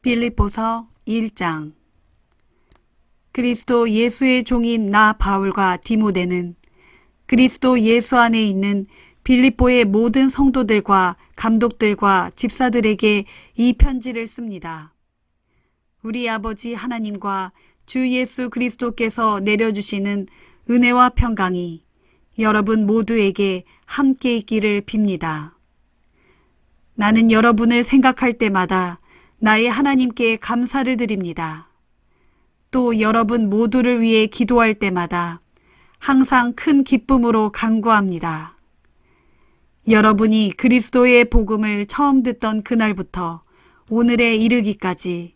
빌립보서 1장. 그리스도 예수의 종인 나 바울과 디모데는 그리스도 예수 안에 있는 빌립보의 모든 성도들과 감독들과 집사들에게 이 편지를 씁니다. 우리 아버지 하나님과 주 예수 그리스도께서 내려주시는 은혜와 평강이 여러분 모두에게 함께 있기를 빕니다. 나는 여러분을 생각할 때마다 나의 하나님께 감사를 드립니다. 또 여러분 모두를 위해 기도할 때마다 항상 큰 기쁨으로 간구합니다. 여러분이 그리스도의 복음을 처음 듣던 그날부터 오늘에 이르기까지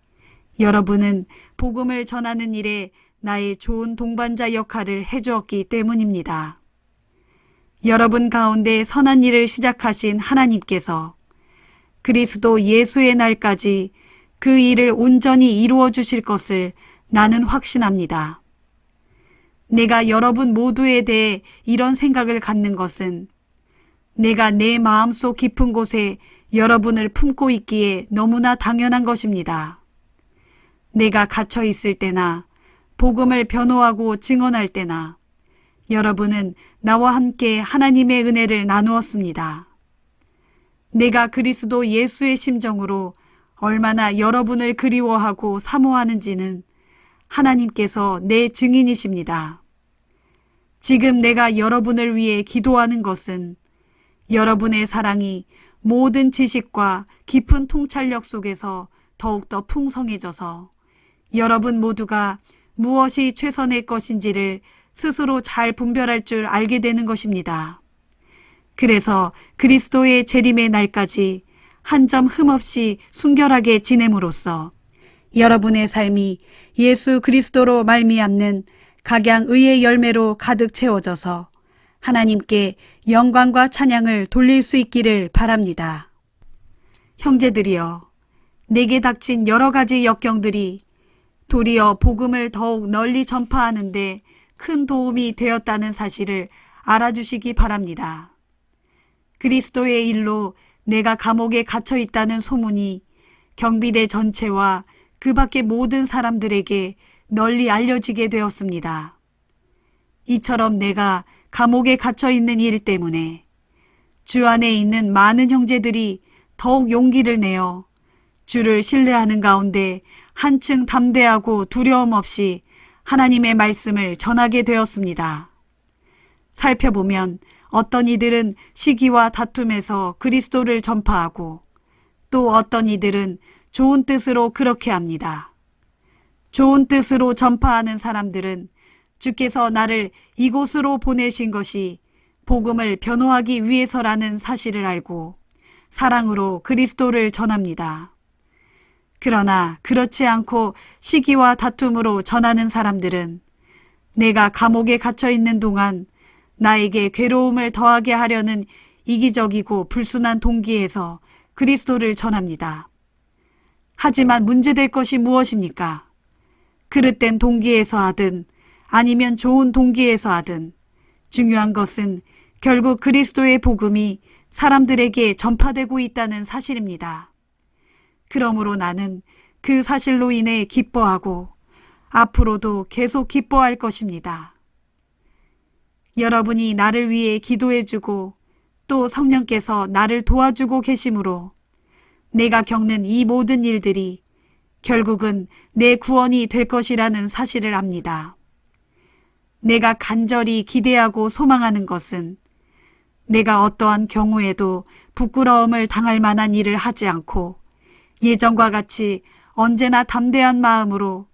여러분은 복음을 전하는 일에 나의 좋은 동반자 역할을 해주었기 때문입니다. 여러분 가운데 선한 일을 시작하신 하나님께서 그리스도 예수의 날까지 그 일을 온전히 이루어 주실 것을 나는 확신합니다. 내가 여러분 모두에 대해 이런 생각을 갖는 것은 내가 내 마음속 깊은 곳에 여러분을 품고 있기에 너무나 당연한 것입니다. 내가 갇혀 있을 때나 복음을 변호하고 증언할 때나 여러분은 나와 함께 하나님의 은혜를 나누었습니다. 내가 그리스도 예수의 심정으로 얼마나 여러분을 그리워하고 사모하는지는 하나님께서 내 증인이십니다. 지금 내가 여러분을 위해 기도하는 것은 여러분의 사랑이 모든 지식과 깊은 통찰력 속에서 더욱더 풍성해져서 여러분 모두가 무엇이 최선의 것인지를 스스로 잘 분별할 줄 알게 되는 것입니다. 그래서 그리스도의 재림의 날까지 한 점 흠없이 순결하게 지냄으로써 여러분의 삶이 예수 그리스도로 말미암는 각양의의 열매로 가득 채워져서 하나님께 영광과 찬양을 돌릴 수 있기를 바랍니다. 형제들이여, 내게 닥친 여러 가지 역경들이 도리어 복음을 더욱 널리 전파하는데 큰 도움이 되었다는 사실을 알아주시기 바랍니다. 그리스도의 일로 내가 감옥에 갇혀 있다는 소문이 경비대 전체와 그 밖의 모든 사람들에게 널리 알려지게 되었습니다. 이처럼 내가 감옥에 갇혀 있는 일 때문에 주 안에 있는 많은 형제들이 더욱 용기를 내어 주를 신뢰하는 가운데 한층 담대하고 두려움 없이 하나님의 말씀을 전하게 되었습니다. 살펴보면 어떤 이들은 시기와 다툼에서 그리스도를 전파하고 또 어떤 이들은 좋은 뜻으로 그렇게 합니다. 좋은 뜻으로 전파하는 사람들은 주께서 나를 이곳으로 보내신 것이 복음을 변호하기 위해서라는 사실을 알고 사랑으로 그리스도를 전합니다. 그러나 그렇지 않고 시기와 다툼으로 전하는 사람들은 내가 감옥에 갇혀 있는 동안 나에게 괴로움을 더하게 하려는 이기적이고 불순한 동기에서 그리스도를 전합니다. 하지만 문제될 것이 무엇입니까? 그릇된 동기에서 하든 아니면 좋은 동기에서 하든 중요한 것은 결국 그리스도의 복음이 사람들에게 전파되고 있다는 사실입니다. 그러므로 나는 그 사실로 인해 기뻐하고 앞으로도 계속 기뻐할 것입니다. 여러분이 나를 위해 기도해주고 또 성령께서 나를 도와주고 계시므로 내가 겪는 이 모든 일들이 결국은 내 구원이 될 것이라는 사실을 압니다. 내가 간절히 기대하고 소망하는 것은 내가 어떠한 경우에도 부끄러움을 당할 만한 일을 하지 않고 예전과 같이 언제나 담대한 마음으로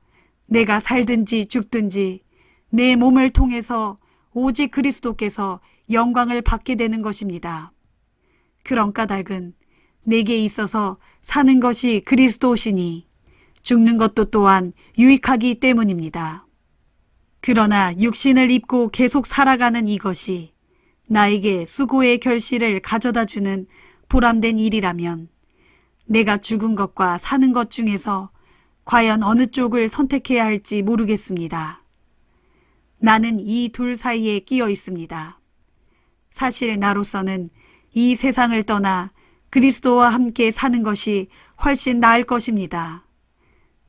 내가 살든지 죽든지 내 몸을 통해서 오직 그리스도께서 영광을 받게 되는 것입니다. 그런 까닭은 내게 있어서 사는 것이 그리스도시니 죽는 것도 또한 유익하기 때문입니다. 그러나 육신을 입고 계속 살아가는 이것이 나에게 수고의 결실을 가져다 주는 보람된 일이라면 내가 죽은 것과 사는 것 중에서 과연 어느 쪽을 선택해야 할지 모르겠습니다. 나는 이 둘 사이에 끼어 있습니다. 사실 나로서는 이 세상을 떠나 그리스도와 함께 사는 것이 훨씬 나을 것입니다.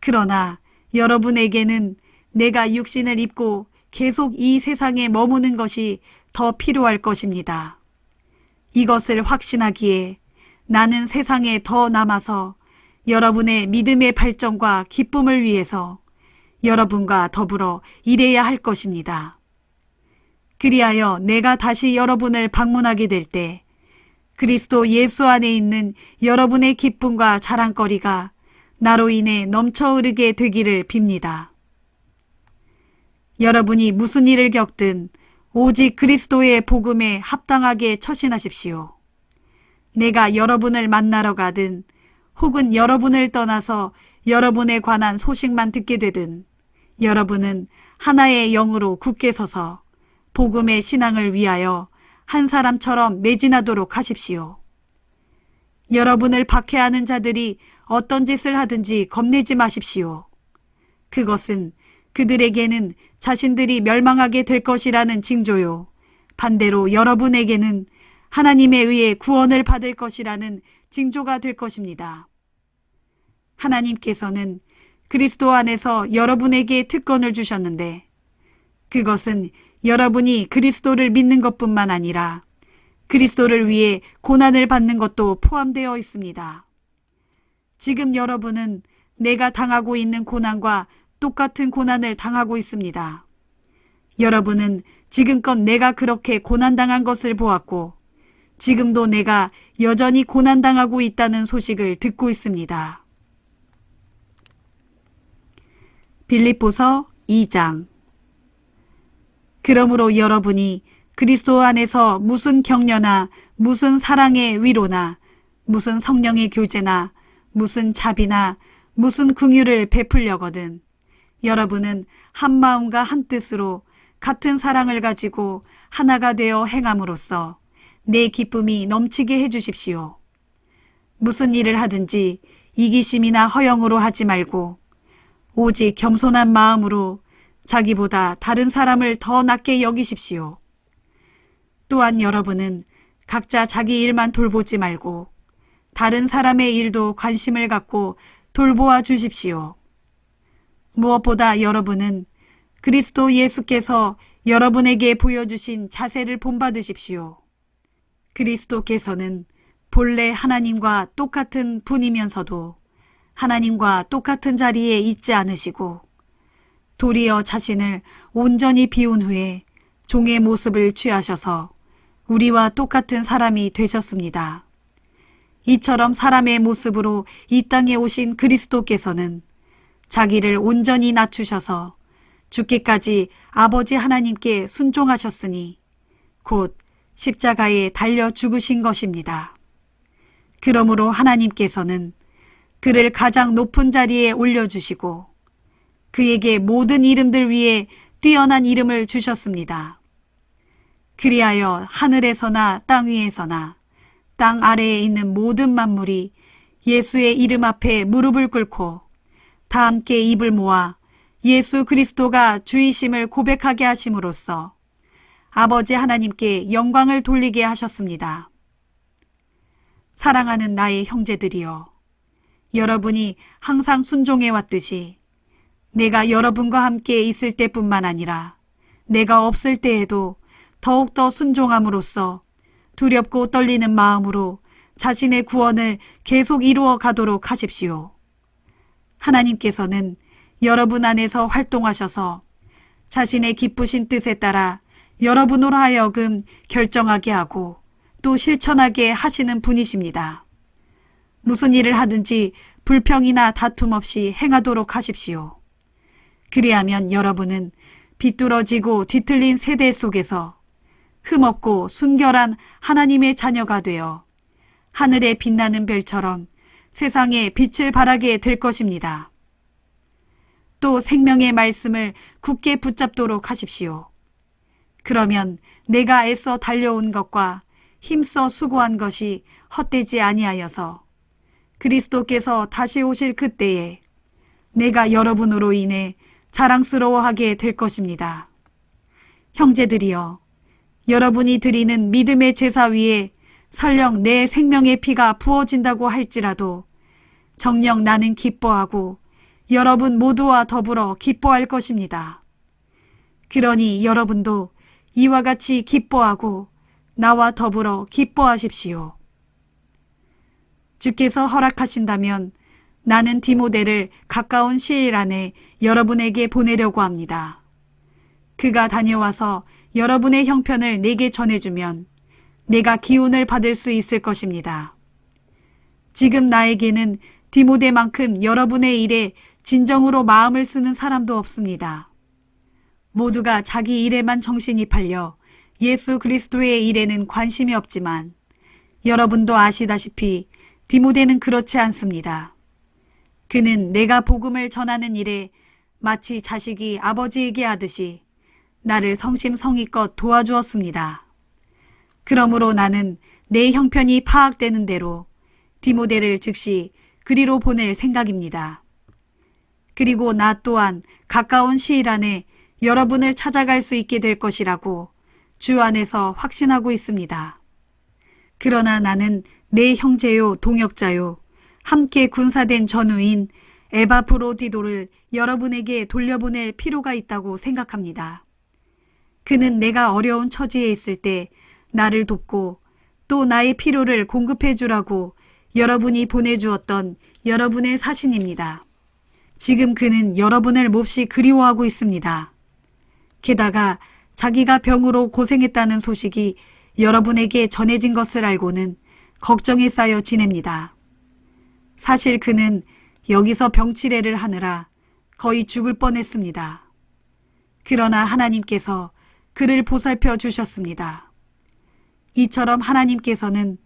그러나 여러분에게는 내가 육신을 입고 계속 이 세상에 머무는 것이 더 필요할 것입니다. 이것을 확신하기에 나는 세상에 더 남아서 여러분의 믿음의 발전과 기쁨을 위해서 여러분과 더불어 일해야 할 것입니다. 그리하여 내가 다시 여러분을 방문하게 될 때 그리스도 예수 안에 있는 여러분의 기쁨과 자랑거리가 나로 인해 넘쳐 흐르게 되기를 빕니다. 여러분이 무슨 일을 겪든 오직 그리스도의 복음에 합당하게 처신하십시오. 내가 여러분을 만나러 가든 혹은 여러분을 떠나서 여러분에 관한 소식만 듣게 되든 여러분은 하나의 영으로 굳게 서서 복음의 신앙을 위하여 한 사람처럼 매진하도록 하십시오. 여러분을 박해하는 자들이 어떤 짓을 하든지 겁내지 마십시오. 그것은 그들에게는 자신들이 멸망하게 될 것이라는 징조요. 반대로 여러분에게는 하나님에 의해 구원을 받을 것이라는 징조가 될 것입니다. 하나님께서는 그리스도 안에서 여러분에게 특권을 주셨는데 그것은 여러분이 그리스도를 믿는 것뿐만 아니라 그리스도를 위해 고난을 받는 것도 포함되어 있습니다. 지금 여러분은 내가 당하고 있는 고난과 똑같은 고난을 당하고 있습니다. 여러분은 지금껏 내가 그렇게 고난당한 것을 보았고 지금도 내가 여전히 고난당하고 있다는 소식을 듣고 있습니다. 빌립보서 2장. 그러므로 여러분이 그리스도 안에서 무슨 격려나 무슨 사랑의 위로나 무슨 성령의 교제나 무슨 자비나 무슨 긍휼을 베풀려거든 여러분은 한 마음과 한 뜻으로 같은 사랑을 가지고 하나가 되어 행함으로써 내 기쁨이 넘치게 해주십시오. 무슨 일을 하든지 이기심이나 허영으로 하지 말고 오직 겸손한 마음으로 자기보다 다른 사람을 더 낮게 여기십시오. 또한 여러분은 각자 자기 일만 돌보지 말고 다른 사람의 일도 관심을 갖고 돌보아 주십시오. 무엇보다 여러분은 그리스도 예수께서 여러분에게 보여주신 자세를 본받으십시오. 그리스도께서는 본래 하나님과 똑같은 분이면서도 하나님과 똑같은 자리에 있지 않으시고 도리어 자신을 온전히 비운 후에 종의 모습을 취하셔서 우리와 똑같은 사람이 되셨습니다. 이처럼 사람의 모습으로 이 땅에 오신 그리스도께서는 자기를 온전히 낮추셔서 죽기까지 아버지 하나님께 순종하셨으니 곧 십자가에 달려 죽으신 것입니다. 그러므로 하나님께서는 그를 가장 높은 자리에 올려주시고 그에게 모든 이름들 위에 뛰어난 이름을 주셨습니다. 그리하여 하늘에서나 땅 위에서나 땅 아래에 있는 모든 만물이 예수의 이름 앞에 무릎을 꿇고 다 함께 입을 모아 예수 그리스도가 주이심을 고백하게 하심으로써 아버지 하나님께 영광을 돌리게 하셨습니다. 사랑하는 나의 형제들이여, 여러분이 항상 순종해 왔듯이 내가 여러분과 함께 있을 때뿐만 아니라 내가 없을 때에도 더욱더 순종함으로써 두렵고 떨리는 마음으로 자신의 구원을 계속 이루어 가도록 하십시오. 하나님께서는 여러분 안에서 활동하셔서 자신의 기쁘신 뜻에 따라 여러분으로 하여금 결정하게 하고 또 실천하게 하시는 분이십니다. 무슨 일을 하든지 불평이나 다툼 없이 행하도록 하십시오. 그리하면 여러분은 비뚤어지고 뒤틀린 세대 속에서 흠없고 순결한 하나님의 자녀가 되어 하늘에 빛나는 별처럼 세상에 빛을 발하게 될 것입니다. 또 생명의 말씀을 굳게 붙잡도록 하십시오. 그러면 내가 애써 달려온 것과 힘써 수고한 것이 헛되지 아니하여서 그리스도께서 다시 오실 그때에 내가 여러분으로 인해 자랑스러워하게 될 것입니다. 형제들이여, 여러분이 드리는 믿음의 제사 위에 설령 내 생명의 피가 부어진다고 할지라도 정녕 나는 기뻐하고 여러분 모두와 더불어 기뻐할 것입니다. 그러니 여러분도 이와 같이 기뻐하고 나와 더불어 기뻐하십시오. 주께서 허락하신다면 나는 디모데를 가까운 시일 안에 여러분에게 보내려고 합니다. 그가 다녀와서 여러분의 형편을 내게 전해주면 내가 기운을 받을 수 있을 것입니다. 지금 나에게는 디모데만큼 여러분의 일에 진정으로 마음을 쓰는 사람도 없습니다. 모두가 자기 일에만 정신이 팔려 예수 그리스도의 일에는 관심이 없지만 여러분도 아시다시피 디모데는 그렇지 않습니다. 그는 내가 복음을 전하는 일에 마치 자식이 아버지에게 하듯이 나를 성심성의껏 도와주었습니다. 그러므로 나는 내 형편이 파악되는 대로 디모데를 즉시 그리로 보낼 생각입니다. 그리고 나 또한 가까운 시일 안에 여러분을 찾아갈 수 있게 될 것이라고 주 안에서 확신하고 있습니다. 그러나 나는 내 형제요 동역자요 함께 군사된 전우인 에바프로디도를 여러분에게 돌려보낼 필요가 있다고 생각합니다. 그는 내가 어려운 처지에 있을 때 나를 돕고 또 나의 필요를 공급해 주라고 여러분이 보내주었던 여러분의 사신입니다. 지금 그는 여러분을 몹시 그리워하고 있습니다. 게다가 자기가 병으로 고생했다는 소식이 여러분에게 전해진 것을 알고는 걱정에 쌓여 지냅니다. 사실 그는 여기서 병치레를 하느라 거의 죽을 뻔했습니다. 그러나 하나님께서 그를 보살펴 주셨습니다. 이처럼 하나님께서는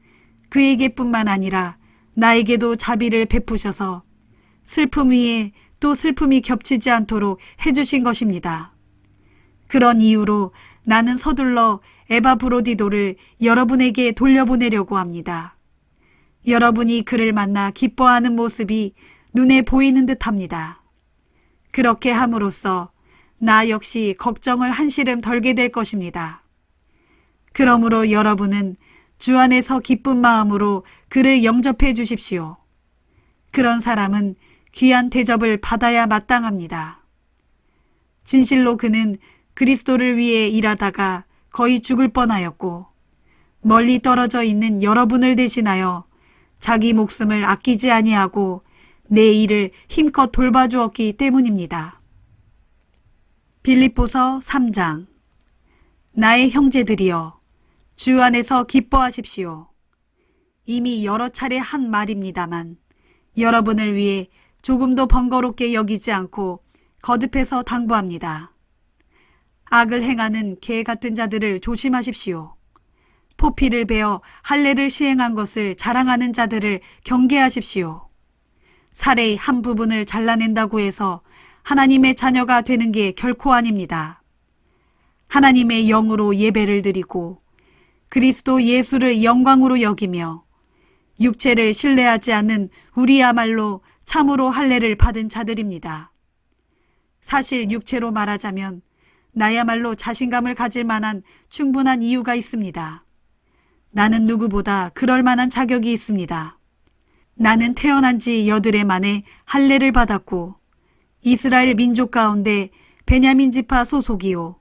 그에게뿐만 아니라 나에게도 자비를 베푸셔서 슬픔 위에 또 슬픔이 겹치지 않도록 해주신 것입니다. 그런 이유로 나는 서둘러 에바브로디도를 여러분에게 돌려보내려고 합니다. 여러분이 그를 만나 기뻐하는 모습이 눈에 보이는 듯합니다. 그렇게 함으로써 나 역시 걱정을 한시름 덜게 될 것입니다. 그러므로 여러분은 주 안에서 기쁜 마음으로 그를 영접해 주십시오. 그런 사람은 귀한 대접을 받아야 마땅합니다. 진실로 그는 그리스도를 위해 일하다가 거의 죽을 뻔하였고 멀리 떨어져 있는 여러분을 대신하여 자기 목숨을 아끼지 아니하고 내 일을 힘껏 돌봐주었기 때문입니다. 빌립보서 3장. 나의 형제들이여, 주 안에서 기뻐하십시오. 이미 여러 차례 한 말입니다만 여러분을 위해 조금도 번거롭게 여기지 않고 거듭해서 당부합니다. 악을 행하는 개 같은 자들을 조심하십시오. 포피를 베어 할례를 시행한 것을 자랑하는 자들을 경계하십시오. 살의 한 부분을 잘라낸다고 해서 하나님의 자녀가 되는 게 결코 아닙니다. 하나님의 영으로 예배를 드리고 그리스도 예수를 영광으로 여기며 육체를 신뢰하지 않는 우리야말로 참으로 할례를 받은 자들입니다. 사실 육체로 말하자면 나야말로 자신감을 가질 만한 충분한 이유가 있습니다. 나는 누구보다 그럴 만한 자격이 있습니다. 나는 태어난 지 8해 만에 할례를 받았고 이스라엘 민족 가운데 베냐민 지파 소속이요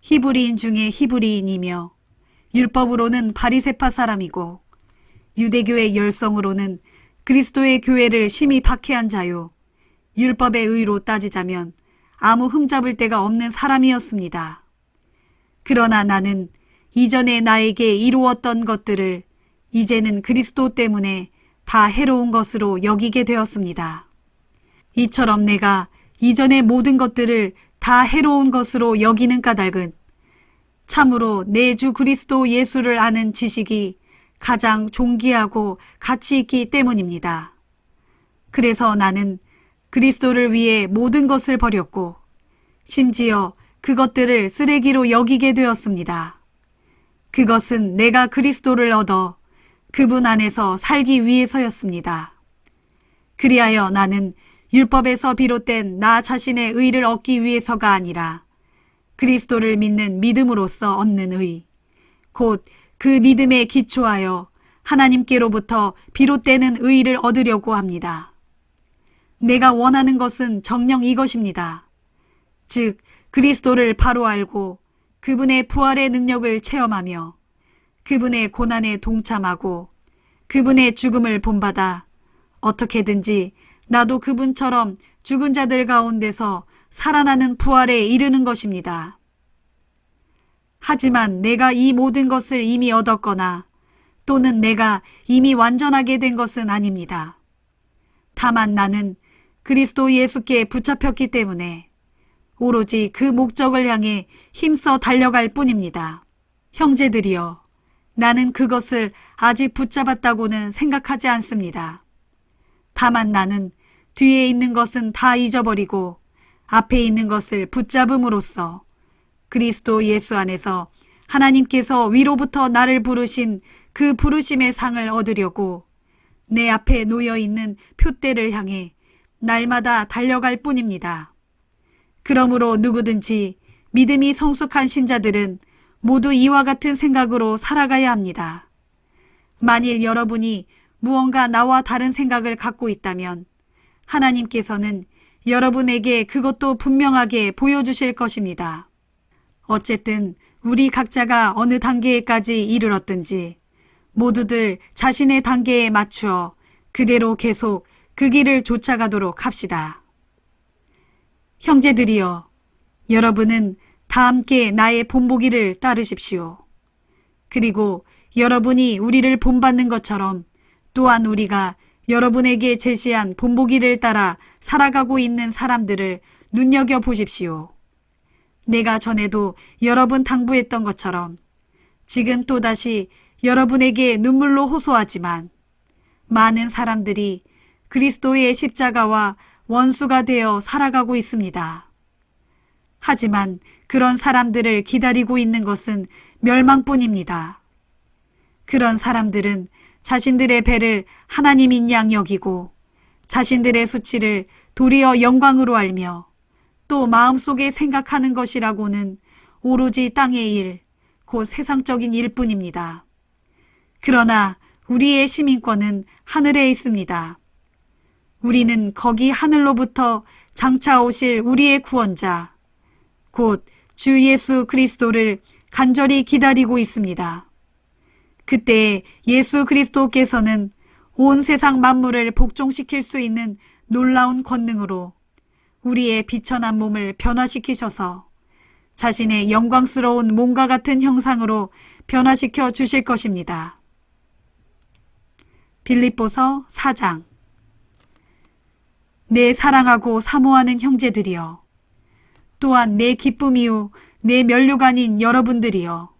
히브리인 중에 히브리인이며 율법으로는 바리새파 사람이고 유대교의 열성으로는 그리스도의 교회를 심히 박해한 자요 율법의 의로 따지자면 아무 흠잡을 데가 없는 사람이었습니다. 그러나 나는 이전에 나에게 이루었던 것들을 이제는 그리스도 때문에 다 해로운 것으로 여기게 되었습니다. 이처럼 내가 이전의 모든 것들을 다 해로운 것으로 여기는 까닭은 참으로 내 주 그리스도 예수를 아는 지식이 가장 존귀하고 가치 있기 때문입니다. 그래서 나는 그리스도를 위해 모든 것을 버렸고 심지어 그것들을 쓰레기로 여기게 되었습니다. 그것은 내가 그리스도를 얻어 그분 안에서 살기 위해서였습니다. 그리하여 나는 율법에서 비롯된 나 자신의 의를 얻기 위해서가 아니라 그리스도를 믿는 믿음으로써 얻는 의, 곧 그 믿음에 기초하여 하나님께로부터 비롯되는 의를 얻으려고 합니다. 내가 원하는 것은 정녕 이것입니다. 즉 그리스도를 바로 알고 그분의 부활의 능력을 체험하며 그분의 고난에 동참하고 그분의 죽음을 본받아 어떻게든지 나도 그분처럼 죽은 자들 가운데서 살아나는 부활에 이르는 것입니다. 하지만 내가 이 모든 것을 이미 얻었거나 또는 내가 이미 완전하게 된 것은 아닙니다. 다만 나는 그리스도 예수께 붙잡혔기 때문에 오로지 그 목적을 향해 힘써 달려갈 뿐입니다. 형제들이여, 나는 그것을 아직 붙잡았다고는 생각하지 않습니다. 다만 나는 뒤에 있는 것은 다 잊어버리고 앞에 있는 것을 붙잡음으로써 그리스도 예수 안에서 하나님께서 위로부터 나를 부르신 그 부르심의 상을 얻으려고 내 앞에 놓여있는 표대를 향해 날마다 달려갈 뿐입니다. 그러므로 누구든지 믿음이 성숙한 신자들은 모두 이와 같은 생각으로 살아가야 합니다. 만일 여러분이 무언가 나와 다른 생각을 갖고 있다면 하나님께서는 여러분에게 그것도 분명하게 보여주실 것입니다. 어쨌든 우리 각자가 어느 단계에까지 이르렀든지 모두들 자신의 단계에 맞추어 그대로 계속 그 길을 쫓아가도록 합시다. 형제들이여, 여러분은 다 함께 나의 본보기를 따르십시오. 그리고 여러분이 우리를 본받는 것처럼 또한 우리가 여러분에게 제시한 본보기를 따라 살아가고 있는 사람들을 눈여겨보십시오. 내가 전에도 여러 번 당부했던 것처럼 지금 또다시 여러분에게 눈물로 호소하지만 많은 사람들이 그리스도의 십자가와 원수가 되어 살아가고 있습니다. 하지만 그런 사람들을 기다리고 있는 것은 멸망뿐입니다. 그런 사람들은 자신들의 배를 하나님인 양 여기고 자신들의 수치를 도리어 영광으로 알며 또 마음속에 생각하는 것이라고는 오로지 땅의 일, 곧 세상적인 일뿐입니다. 그러나 우리의 시민권은 하늘에 있습니다. 우리는 거기 하늘로부터 장차 오실 우리의 구원자, 곧 주 예수 그리스도를 간절히 기다리고 있습니다. 그때 예수 그리스도께서는 온 세상 만물을 복종시킬 수 있는 놀라운 권능으로 우리의 비천한 몸을 변화시키셔서 자신의 영광스러운 몸과 같은 형상으로 변화시켜 주실 것입니다. 빌립보서 4장. 내 사랑하고 사모하는 형제들이여, 또한 내 기쁨이요 내 면류관인 여러분들이여,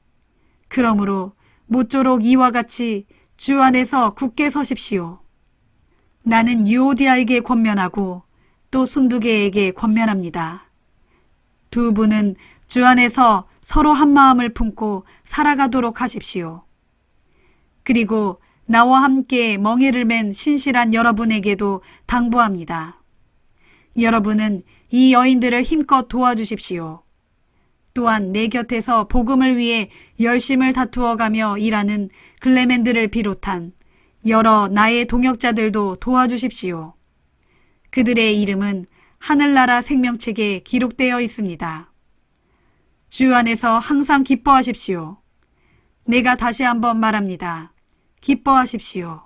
그러므로 모쪼록 이와 같이 주 안에서 굳게 서십시오. 나는 유오디아에게 권면하고 또 순두계에게 권면합니다. 두 분은 주 안에서 서로 한 마음을 품고 살아가도록 하십시오. 그리고 나와 함께 멍에를 맨 신실한 여러분에게도 당부합니다. 여러분은 이 여인들을 힘껏 도와주십시오. 또한 내 곁에서 복음을 위해 열심을 다투어가며 일하는 글레멘드를 비롯한 여러 나의 동역자들도 도와주십시오. 그들의 이름은 하늘나라 생명책에 기록되어 있습니다. 주 안에서 항상 기뻐하십시오. 내가 다시 한번 말합니다. 기뻐하십시오.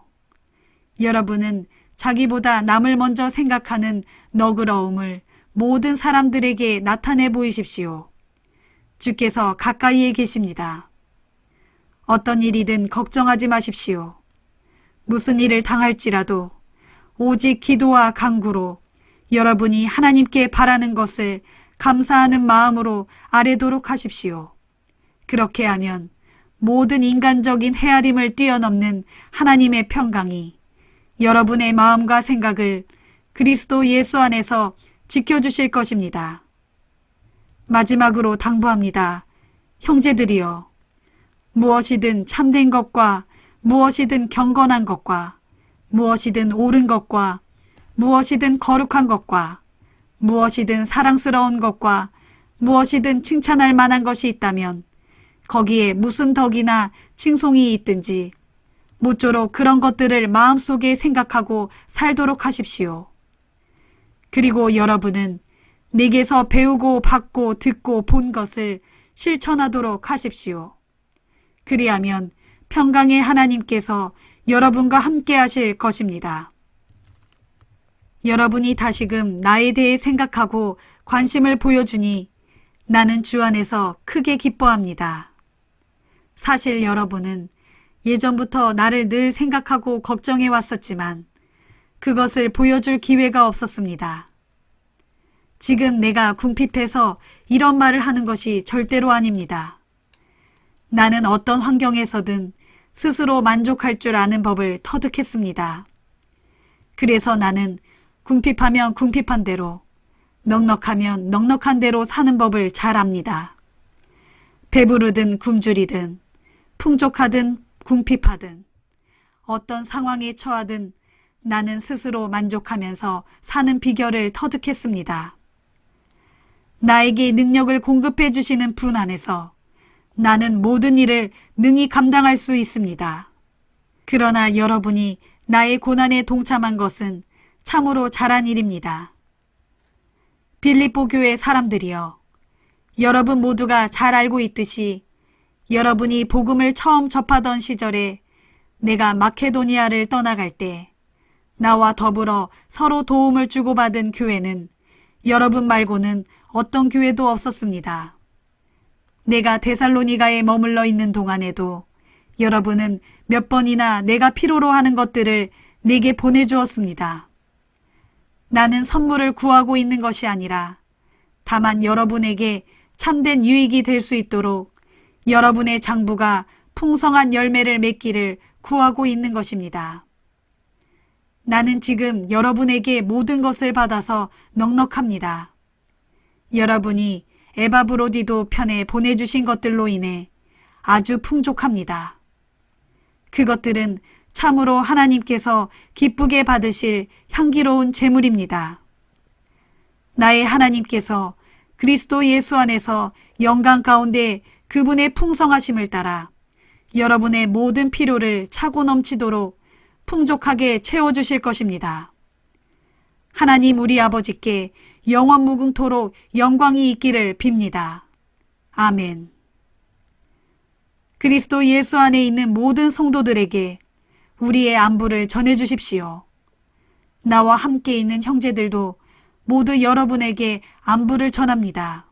여러분은 자기보다 남을 먼저 생각하는 너그러움을 모든 사람들에게 나타내 보이십시오. 주께서 가까이에 계십니다. 어떤 일이든 걱정하지 마십시오. 무슨 일을 당할지라도 오직 기도와 간구로 여러분이 하나님께 바라는 것을 감사하는 마음으로 아뢰도록 하십시오. 그렇게 하면 모든 인간적인 헤아림을 뛰어넘는 하나님의 평강이 여러분의 마음과 생각을 그리스도 예수 안에서 지켜주실 것입니다. 마지막으로 당부합니다. 형제들이여, 무엇이든 참된 것과 무엇이든 경건한 것과 무엇이든 옳은 것과 무엇이든 거룩한 것과 무엇이든 사랑스러운 것과 무엇이든 칭찬할 만한 것이 있다면 거기에 무슨 덕이나 칭송이 있든지 모쪼록 그런 것들을 마음속에 생각하고 살도록 하십시오. 그리고 여러분은 내게서 배우고 받고 듣고 본 것을 실천하도록 하십시오. 그리하면 평강의 하나님께서 여러분과 함께 하실 것입니다. 여러분이 다시금 나에 대해 생각하고 관심을 보여주니 나는 주 안에서 크게 기뻐합니다. 사실 여러분은 예전부터 나를 늘 생각하고 걱정해 왔었지만 그것을 보여줄 기회가 없었습니다. 지금 내가 궁핍해서 이런 말을 하는 것이 절대로 아닙니다. 나는 어떤 환경에서든 스스로 만족할 줄 아는 법을 터득했습니다. 그래서 나는 궁핍하면 궁핍한 대로, 넉넉하면 넉넉한 대로 사는 법을 잘 압니다. 배부르든 굶주리든, 풍족하든 궁핍하든, 어떤 상황에 처하든 나는 스스로 만족하면서 사는 비결을 터득했습니다. 나에게 능력을 공급해 주시는 분 안에서 나는 모든 일을 능히 감당할 수 있습니다. 그러나 여러분이 나의 고난에 동참한 것은 참으로 잘한 일입니다. 빌립보 교회 사람들이여, 여러분 모두가 잘 알고 있듯이 여러분이 복음을 처음 접하던 시절에 내가 마케도니아를 떠나갈 때 나와 더불어 서로 도움을 주고받은 교회는 여러분 말고는 어떤 교회도 없었습니다. 내가 데살로니가에 머물러 있는 동안에도 여러분은 몇 번이나 내가 필요로 하는 것들을 내게 보내주었습니다. 나는 선물을 구하고 있는 것이 아니라 다만 여러분에게 참된 유익이 될 수 있도록 여러분의 장부가 풍성한 열매를 맺기를 구하고 있는 것입니다. 나는 지금 여러분에게 모든 것을 받아서 넉넉합니다. 여러분이 에바브로디도 편에 보내주신 것들로 인해 아주 풍족합니다. 그것들은 참으로 하나님께서 기쁘게 받으실 향기로운 제물입니다. 나의 하나님께서 그리스도 예수 안에서 영광 가운데 그분의 풍성하심을 따라 여러분의 모든 필요를 차고 넘치도록 풍족하게 채워주실 것입니다. 하나님 우리 아버지께 영원 무궁토록 영광이 있기를 빕니다. 아멘. 그리스도 예수 안에 있는 모든 성도들에게 우리의 안부를 전해주십시오. 나와 함께 있는 형제들도 모두 여러분에게 안부를 전합니다.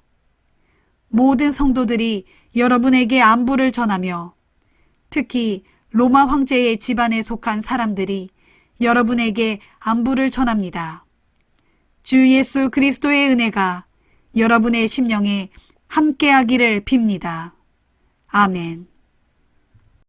모든 성도들이 여러분에게 안부를 전하며 특히 로마 황제의 집안에 속한 사람들이 여러분에게 안부를 전합니다. 주 예수 그리스도의 은혜가 여러분의 심령에 함께하기를 빕니다. 아멘.